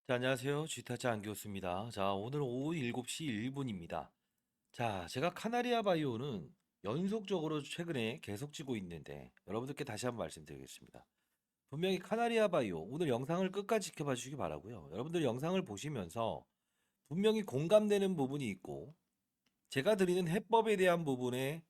자, 안녕하세요. 쥐타짜 안교수입니다. 자, 오늘 오후 7시 1분입니다. 자, 제가 카나리아 바이오는 연속적으로 최근에 계속 지고 있는데 여러분들께 다시 한번 말씀드리겠습니다. 분명히 카나리아 바이오 오늘 영상을 끝까지 지켜봐 주시기 바라고요. 여러분들 영상을 보시면서 분명히 공감되는 부분이 있고 제가 드리는 해법에 대한 부분에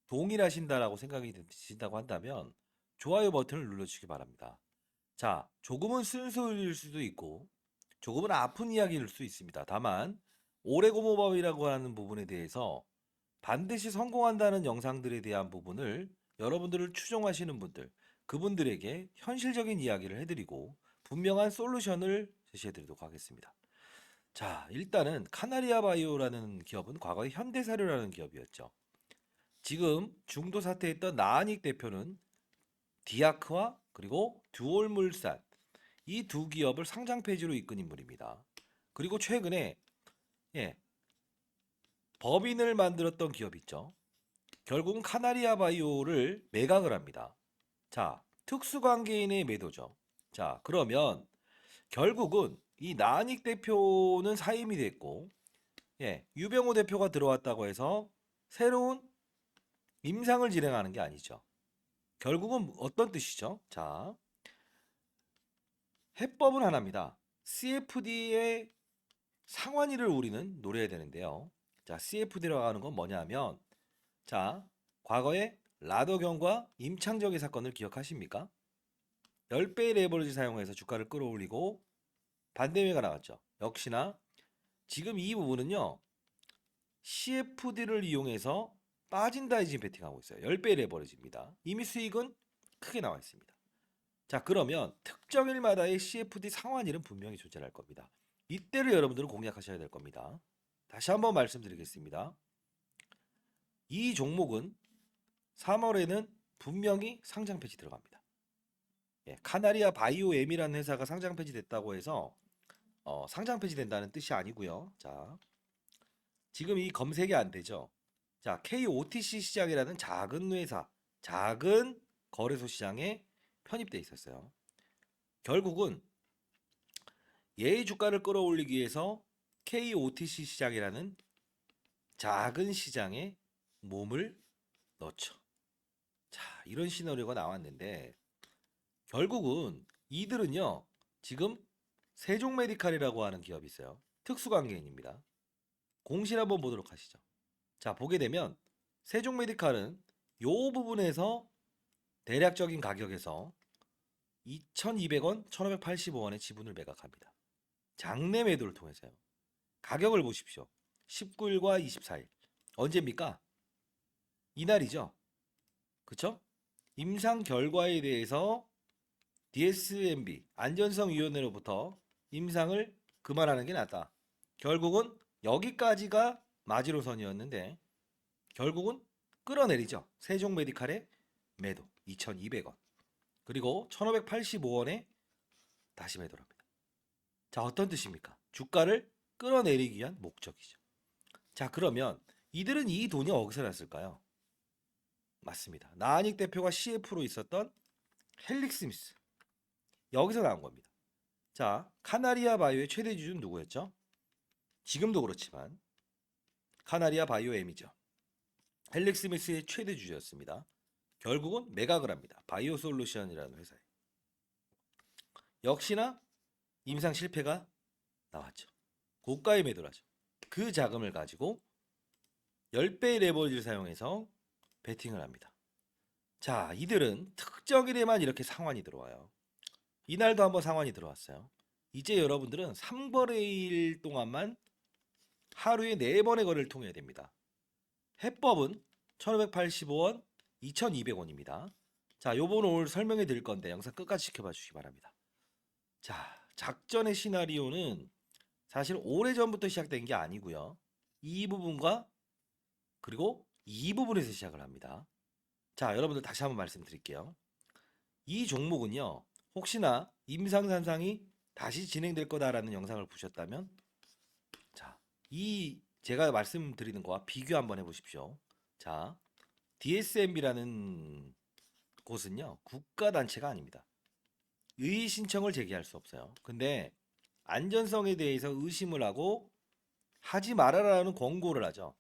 동일하신다라고 생각이 드신다고 한다면 좋아요 버튼을 눌러주시기 바랍니다. 자, 조금은 순수일 수도 있고 조금은 아픈 이야기일 수 있습니다. 다만 오레고모법이라고 하는 부분에 대해서 반드시 성공한다는 영상들에 대한 부분을 여러분들을 추종하시는 분들, 그분들에게 현실적인 이야기를 해드리고 분명한 솔루션을 제시해드리도록 하겠습니다. 자, 일단은 카나리아 바이오라는 기업은 과거에 현대사료라는 기업이었죠. 지금 중도 사퇴했던 나한익 대표는 디아크와 그리고 듀올물산 이 두 기업을 상장 폐지로 이끈 인물입니다. 그리고 최근에 예, 법인을 만들었던 기업 있죠. 결국은 카나리아 바이오를 매각을 합니다. 자, 특수관계인의 매도죠. 자, 그러면 결국은 이 나한익 대표는 사임이 됐고, 유병호 대표가 들어왔다고 해서 새로운 임상을 진행하는 게 아니죠. 결국은 어떤 뜻이죠? 자, 해법은 하나입니다. CFD의 상환위를 우리는 노려야 되는데요. 자, CFD라고 하는 건 뭐냐면, 자, 과거에 라더경과 임창정의 사건을 기억하십니까? 10배의 레버리지 사용해서 주가를 끌어올리고 반대매가 나왔죠. 역시나 지금 이 부분은요. CFD를 이용해서 빠진 다이진 베팅하고 있어요. 10배의 레버리지입니다. 이미 수익은 크게 나와 있습니다. 자, 그러면 특정일마다의 CFD 상환일은 분명히 존재할 겁니다. 이때를 여러분들은 공략하셔야 될 겁니다. 다시 한번 말씀드리겠습니다. 이 종목은 3월에는 분명히 상장 폐지 들어갑니다. 카나리아 바이오엠이라는 회사가 상장 폐지됐다고 해서 상장 폐지된다는 뜻이 아니고요. 자, 지금 이 검색이 안 되죠. 자, KOTC 시장이라는 작은 회사, 작은 거래소 시장에 편입돼 있었어요. 결국은 얘의 주가를 끌어올리기 위해서 KOTC 시장이라는 작은 시장에 몸을 넣죠. 자, 이런 시나리오가 나왔는데 결국은 이들은요. 지금 세종메디칼이라고 하는 기업이 있어요. 특수관계인입니다. 공실 한번 보도록 하시죠. 자, 보게 되면 세종메디칼은 요 부분에서 대략적인 가격에서 2,200원, 1,585원의 지분을 매각합니다. 장내 매도를 통해서요. 가격을 보십시오. 19일과 24일. 언제입니까? 이날이죠. 그쵸? 임상 결과에 대해서 DSMB 안전성위원회로부터 임상을 그만하는 게 낫다. 결국은 여기까지가 마지노선이었는데 결국은 끌어내리죠. 세종메디칼의 매도 2,200원. 그리고 1,585원에 다시 매도를 합니다. 자, 어떤 뜻입니까? 주가를 끌어내리기 위한 목적이죠. 자, 그러면 이들은 이 돈이 어디서 났을까요? 맞습니다. 나한익 대표가 CF로 있었던 헬릭스미스. 여기서 나온 겁니다. 자, 카나리아 바이오의 최대 주주는 누구였죠? 지금도 그렇지만 카나리아 바이오엠이죠. 헬릭스미스의 최대 주주였습니다. 결국은 매각을 합니다. 바이오솔루션이라는 회사에. 역시나 임상 실패가 나왔죠. 고가에 매도를 하죠. 그 자금을 가지고 10배의 레버리지를 사용해서 베팅을 합니다. 자, 이들은 특정일에만 이렇게 상환이 들어와요. 이날도 한번 상환이 들어왔어요. 이제 여러분들은 3거래일 동안만 하루에 4번의 거래를 통해야 됩니다. 해법은 1,585원, 2,200원입니다. 자, 요번 오늘 설명해 드릴 건데 영상 끝까지 지켜봐 주시기 바랍니다. 자, 작전의 시나리오는 사실 오래전부터 시작된 게 아니고요. 이 부분과 그리고 이 부분에서 시작을 합니다. 자, 여러분들 다시 한번 말씀드릴게요. 이 종목은요. 혹시나 임상산상이 다시 진행될 거다라는 영상을 보셨다면 자, 이 제가 말씀드리는 거와 비교 한번 해보십시오. 자, DSMB라는 곳은요. 국가단체가 아닙니다. 의의 신청을 제기할 수 없어요. 근데 안전성에 대해서 의심을 하고 하지 말아라는 권고를 하죠.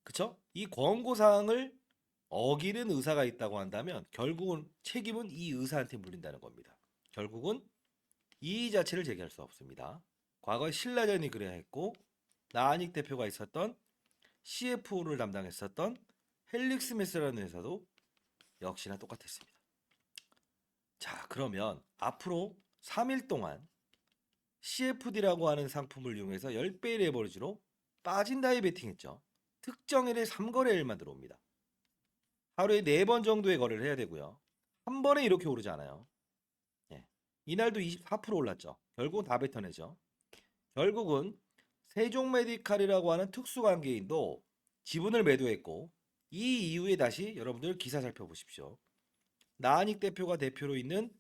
그쵸? 이 권고 사항을 어기는 의사가 있다고 한다면 결국은 책임은 이 의사한테 물린다는 겁니다. 결국은 이의 자체를 제기할 수 없습니다. 과거에 신라전이 그래야 했고 나한익 대표가 있었던 CFO를 담당했었던 헬릭스 메스라는 회사도 역시나 똑같았습니다. 자, 그러면 앞으로 3일 동안 CFD라고 하는 상품을 이용해서 10배의 레버리지로 빠진다에 베팅했죠. 특정일에 3거래일만 들어옵니다. 하루에 4번 정도의 거래를 해야 되고요. 한 번에 이렇게 오르지 않아요. 예. 이날도 24% 올랐죠. 결국은 다 뱉어내죠. 결국은 세종메디칼이라고 하는 특수관계인도 지분을 매도했고 이 이후에 다시 여러분들 기사 살펴보십시오. 나한익 대표가 대표로 있는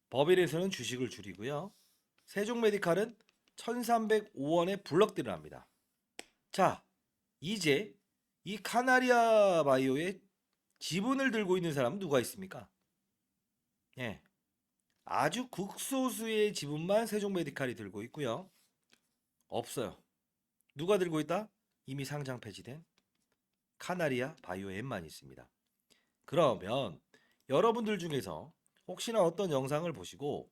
법인에서는 주식을 줄이고요. 세종메디칼은 1305원에 블럭딜을 합니다. 자, 이제 이 카나리아 바이오의 지분을 들고 있는 사람은 누가 있습니까? 예, 아주 극소수의 지분만 세종메디칼이 들고 있고요. 없어요. 누가 들고 있다? 이미 상장 폐지된 카나리아 바이오엠만 있습니다. 그러면 여러분들 중에서 혹시나 어떤 영상을 보시고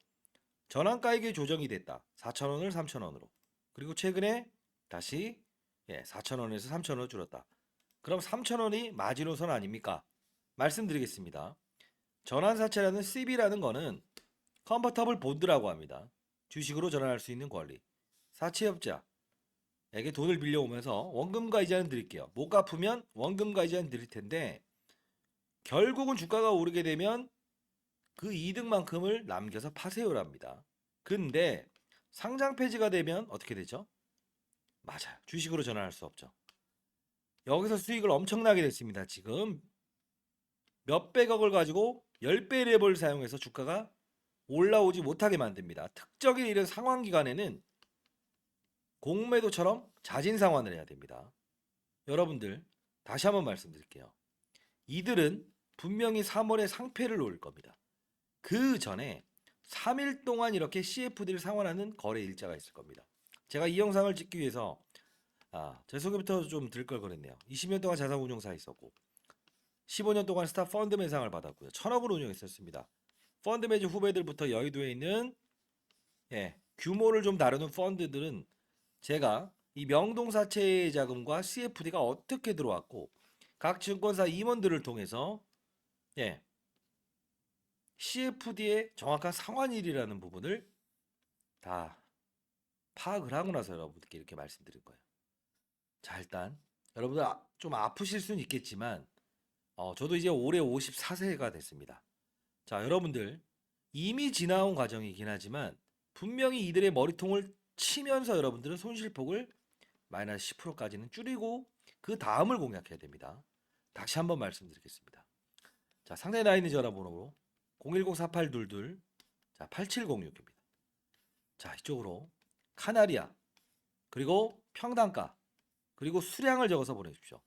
전환가액이 조정이 됐다. 4,000원을 3,000원으로. 그리고 최근에 다시 4,000원에서 3,000원 줄었다. 그럼 3,000원이 마지노선 아닙니까? 말씀드리겠습니다. 전환사채라는 CB라는 거는 컨버터블 본드라고 합니다. 주식으로 전환할 수 있는 권리. 사채업자에게 돈을 빌려오면서 원금과 이자는 드릴게요. 못 갚으면 원금과 이자는 드릴 텐데 결국은 주가가 오르게 되면 그 이득만큼을 남겨서 파세요랍니다. 근데 상장 폐지가 되면 어떻게 되죠? 맞아요. 주식으로 전환할 수 없죠. 여기서 수익을 엄청나게 냈습니다. 지금 몇백억을 가지고 10배의 랩을 사용해서 주가가 올라오지 못하게 만듭니다. 특정인 이런 상황 기간에는 공매도처럼 자진 상환을 해야 됩니다. 여러분들 다시 한번 말씀드릴게요. 이들은 분명히 3월에 상패를 놓을 겁니다. 그 전에 3일 동안 이렇게 CFD를 상환하는 거래 일자가 있을 겁니다. 제가 이 영상을 찍기 위해서 제 소개부터 좀 드릴 걸 그랬네요. 20년 동안 자산운용사 있었고 15년 동안 스타 펀드 매상을 받았고요. 1,000억을 운영했었습니다. 펀드 매주 후배들부터 여의도에 있는 규모를 좀 다루는 펀드들은 제가 이 명동사채 자금과 CFD가 어떻게 들어왔고 각 증권사 임원들을 통해서 CFD의 정확한 상환일이라는 부분을 다 파악을 하고 나서 여러분들께 이렇게 말씀드릴 거예요. 자, 일단 여러분들 좀 아프실 수는 있겠지만 저도 이제 올해 54세가 됐습니다. 자, 여러분들 이미 지나온 과정이긴 하지만 분명히 이들의 머리통을 치면서 여러분들은 손실폭을 마이너스 10%까지는 줄이고 그 다음을 공략해야 됩니다. 다시 한번 말씀드리겠습니다. 자, 상단에 나 있는 전화번호로 010-4822 8706입니다. 자, 이쪽으로 카나리아 그리고 평단가 그리고 수량을 적어서 보내주십시오.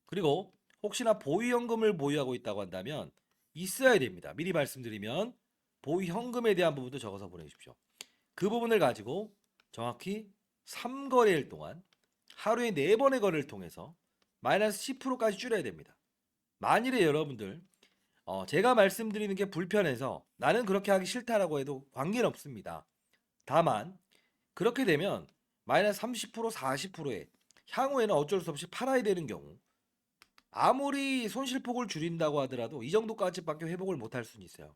그리고 혹시나 보유현금을 보유하고 있다고 한다면 있어야 됩니다. 미리 말씀드리면 보유현금에 대한 부분도 적어서 보내주십시오. 그 부분을 가지고 정확히 3거래일 동안 하루에 4번의 거래를 통해서 마이너스 10%까지 줄여야 됩니다. 만일에 여러분들 제가 말씀드리는 게 불편해서 나는 그렇게 하기 싫다라고 해도 관계는 없습니다. 다만 그렇게 되면 마이너스 30% 40%에 향후에는 어쩔 수 없이 팔아야 되는 경우 아무리 손실폭을 줄인다고 하더라도 이 정도까지밖에 회복을 못할 수는 있어요.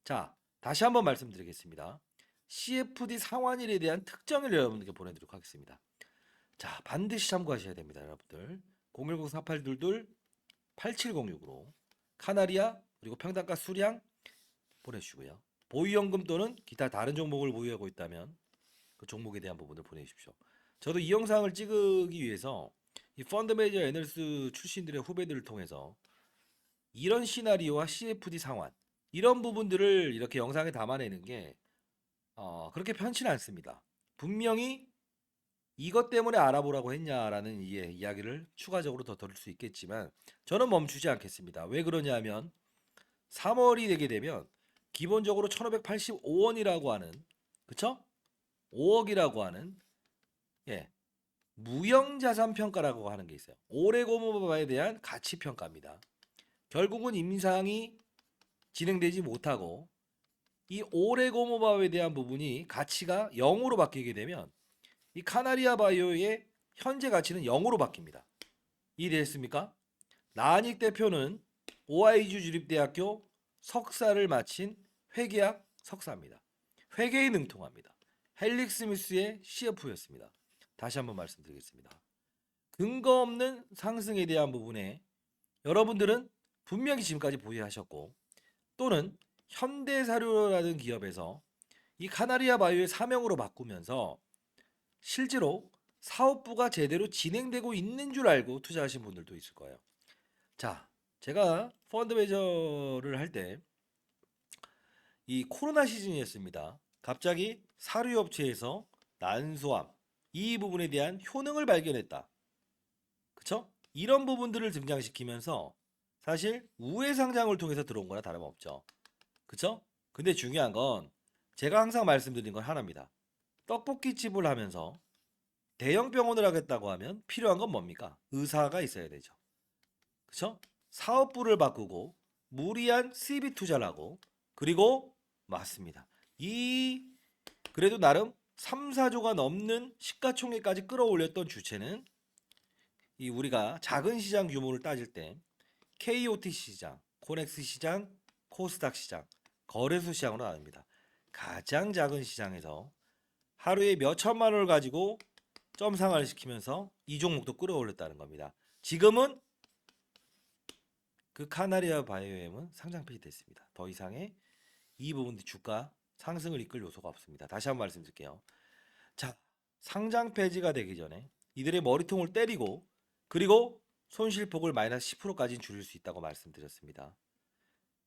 자, 다시 한번 말씀드리겠습니다. CFD 상환일에 대한 특정을 여러분들께 보내드리도록 하겠습니다. 자, 반드시 참고하셔야 됩니다. 여러분들 010-4822 8706으로 카나리아 그리고 평단가 수량 보내주시고요. 보유연금 또는 기타 다른 종목을 보유하고 있다면 그 종목에 대한 부분을 보내주십시오. 저도 이 영상을 찍기 위해서 이 펀드 매니저 애널리스트 출신들의 후배들을 통해서 이런 시나리오와 CFD 상환 이런 부분들을 이렇게 영상에 담아내는 게 그렇게 편치는 않습니다. 분명히 이것 때문에 알아보라고 했냐라는 이야기를 추가적으로 더 들을 수 있겠지만 저는 멈추지 않겠습니다. 왜 그러냐면 3월이 되게 되면 기본적으로 1,585원이라고 하는 그쵸? 5억이라고 하는 예, 무형자산 평가라고 하는 게 있어요. 오레고모바에 대한 가치 평가입니다. 결국은 임상이 진행되지 못하고 이 오레고모바에 대한 부분이 가치가 0으로 바뀌게 되면 이 카나리아 바이오의 현재 가치는 0으로 바뀝니다. 이해됐습니까? 나한익 대표는 오하이주 주립대학교 석사를 마친 회계학 석사입니다. 회계에 능통합니다. 헬릭 스미스의 CF였습니다. 다시 한번 말씀드리겠습니다. 근거 없는 상승에 대한 부분에 여러분들은 분명히 지금까지 보유하셨고 또는 현대사료라는 기업에서 이 카나리아 바이오의 사명으로 바꾸면서 실제로 사업부가 제대로 진행되고 있는 줄 알고 투자하신 분들도 있을 거예요. 자, 제가 펀드 매저를 할 때 이 코로나 시즌이었습니다. 갑자기 사료업체에서 난소암 이 부분에 대한 효능을 발견했다. 그쵸? 이런 부분들을 등장시키면서 사실 우회 상장을 통해서 들어온 거나 다름없죠. 그쵸? 근데 중요한 건 제가 항상 말씀드린 건 하나입니다. 떡볶이집을 하면서 대형 병원을 하겠다고 하면 필요한 건 뭡니까? 의사가 있어야 되죠. 그쵸? 사업부를 바꾸고 무리한 CB 투자를 하고 그리고 맞습니다. 이 그래도 나름 3, 4조가 넘는 시가총액까지 끌어올렸던 주체는 이 우리가 작은 시장 규모를 따질 때 KOT 시장, 코넥스 시장, 코스닥 시장, 거래소 시장으로 나눕니다. 가장 작은 시장에서 하루에 몇 천만 원을 가지고 점상을 시키면서 이 종목도 끌어올렸다는 겁니다. 지금은 그 카나리아 바이오엠은 상장 폐지됐습니다. 더 이상의 이 부분 주가 상승을 이끌 요소가 없습니다. 다시 한번 말씀드릴게요. 자, 상장 폐지가 되기 전에 이들의 머리통을 때리고 그리고 손실폭을 마이너스 10%까지 줄일 수 있다고 말씀드렸습니다.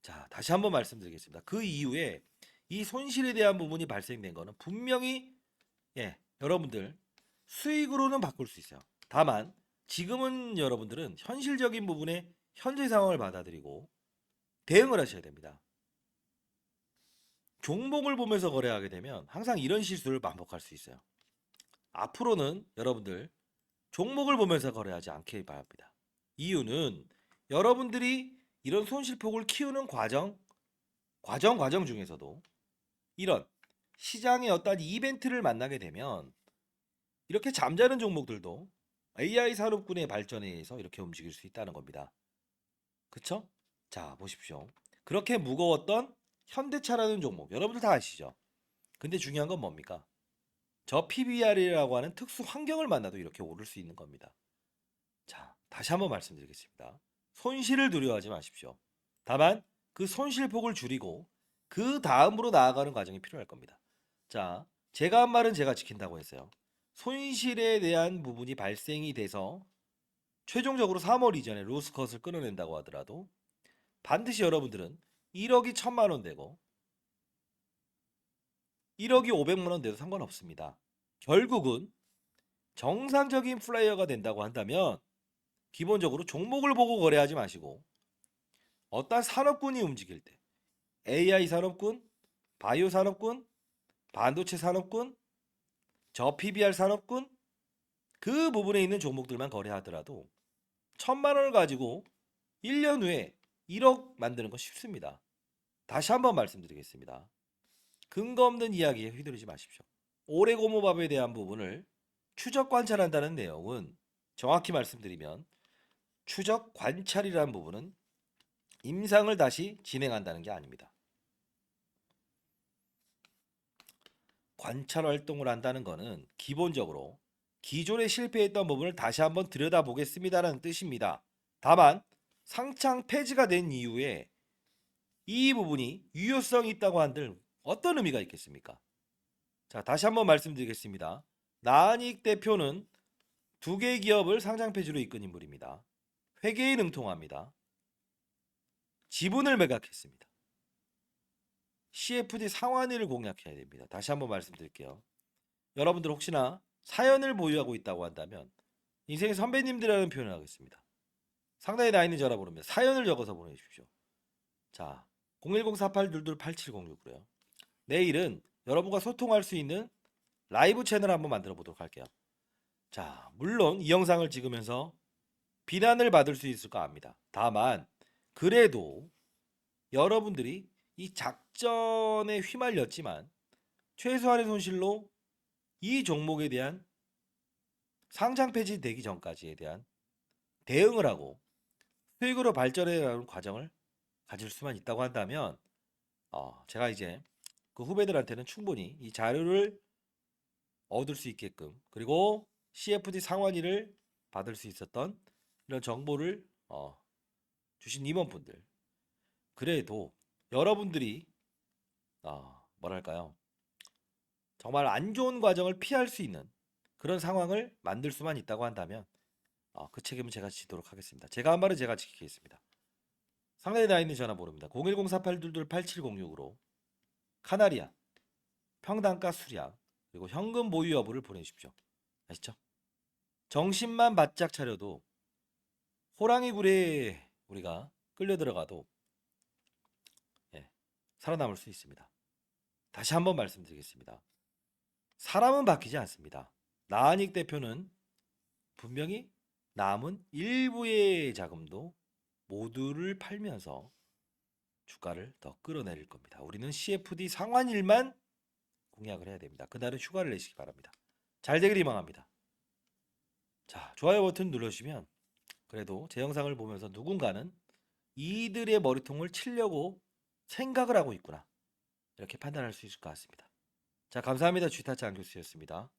자, 다시 한번 말씀드리겠습니다. 그 이후에 이 손실에 대한 부분이 발생된 거는 분명히 여러분들 수익으로는 바꿀 수 있어요. 다만 지금은 여러분들은 현실적인 부분에 현재 상황을 받아들이고 대응을 하셔야 됩니다. 종목을 보면서 거래하게 되면 항상 이런 실수를 반복할 수 있어요. 앞으로는 여러분들 종목을 보면서 거래하지 않길 바랍니다. 이유는 여러분들이 이런 손실폭을 키우는 과정 중에서도 이런 시장의 어떤 이벤트를 만나게 되면 이렇게 잠자는 종목들도 AI 산업군의 발전에 의해서 이렇게 움직일 수 있다는 겁니다. 그쵸? 자, 보십시오. 그렇게 무거웠던 현대차라는 종목 여러분들 다 아시죠? 근데 중요한 건 뭡니까? 저 PBR이라고 하는 특수 환경을 만나도 이렇게 오를 수 있는 겁니다. 자, 다시 한번 말씀드리겠습니다. 손실을 두려워하지 마십시오. 다만 그 손실폭을 줄이고 그 다음으로 나아가는 과정이 필요할 겁니다. 자, 제가 한 말은 제가 지킨다고 했어요. 손실에 대한 부분이 발생이 돼서 최종적으로 3월 이전에 로스컷을 끊어낸다고 하더라도 반드시 여러분들은 1억이 1000만 원 되고 1억이 500만 원 돼도 상관없습니다. 결국은 정상적인 플레이어가 된다고 한다면 기본적으로 종목을 보고 거래하지 마시고 어떤 산업군이 움직일 때 AI 산업군, 바이오 산업군, 반도체 산업군, 저 PBR 산업군 그 부분에 있는 종목들만 거래하더라도 1000만 원을 가지고 1년 후에 1억 만드는 건 쉽습니다. 다시 한번 말씀드리겠습니다. 근거 없는 이야기에 휘두르지 마십시오. 오레고모밥에 대한 부분을 추적 관찰한다는 내용은 정확히 말씀드리면 추적 관찰이라는 부분은 임상을 다시 진행한다는 게 아닙니다. 관찰 활동을 한다는 것은 기본적으로 기존에 실패했던 부분을 다시 한번 들여다보겠습니다라는 뜻입니다. 다만 상장 폐지가 된 이후에 이 부분이 유효성이 있다고 한들 어떤 의미가 있겠습니까? 자, 다시 한번 말씀드리겠습니다. 나한익 대표는 두 개의 기업을 상장 폐지로 이끈 인물입니다. 회계에 능통합니다. 지분을 매각했습니다. CFD 상환일을 공략해야 됩니다. 다시 한번 말씀드릴게요. 여러분들 혹시나 사연을 보유하고 있다고 한다면 인생의 선배님들이라는 표현을 하겠습니다. 상당히 나이 있는 전화 번호입니다. 사연을 적어서 보내주십시오. 자, 010-4822-8706으로요. 내일은 여러분과 소통할 수 있는 라이브 채널 한번 만들어 보도록 할게요. 자, 물론 이 영상을 찍으면서 비난을 받을 수 있을까 합니다. 다만 그래도 여러분들이 이 작전에 휘말렸지만 최소한의 손실로 이 종목에 대한 상장 폐지되기 전까지에 대한 대응을 하고 수익으로 발전해 나가는 과정을 가질 수만 있다고 한다면 제가 이제 그 후배들한테는 충분히 이 자료를 얻을 수 있게끔 그리고 CFD 상환위를 받을 수 있었던 이런 정보를 주신 임원분들 그래도 여러분들이 뭐랄까요 정말 안 좋은 과정을 피할 수 있는 그런 상황을 만들 수만 있다고 한다면 그 책임은 제가 지도록 하겠습니다. 제가 한 말은 제가 지키겠습니다. 상단에 나 있는 전화번호입니다. 010-4822-8706으로 카나리아 평단가 수량 그리고 현금 보유 여부를 보내주십시오. 아시죠? 정신만 바짝 차려도 호랑이 굴에 우리가 끌려 들어가도 살아남을 수 있습니다. 다시 한번 말씀드리겠습니다. 사람은 바뀌지 않습니다. 나한익 대표는 분명히 남은 일부의 자금도 모두를 팔면서 주가를 더 끌어내릴 겁니다. 우리는 CFD 상환일만 공약을 해야 됩니다. 그날은 휴가를 내시기 바랍니다. 잘 되길 희망합니다. 자, 좋아요 버튼 눌러주시면 그래도 제 영상을 보면서 누군가는 이들의 머리통을 치려고 생각을 하고 있구나. 이렇게 판단할 수 있을 것 같습니다. 자, 감사합니다. 쥐타짜 안 교수였습니다.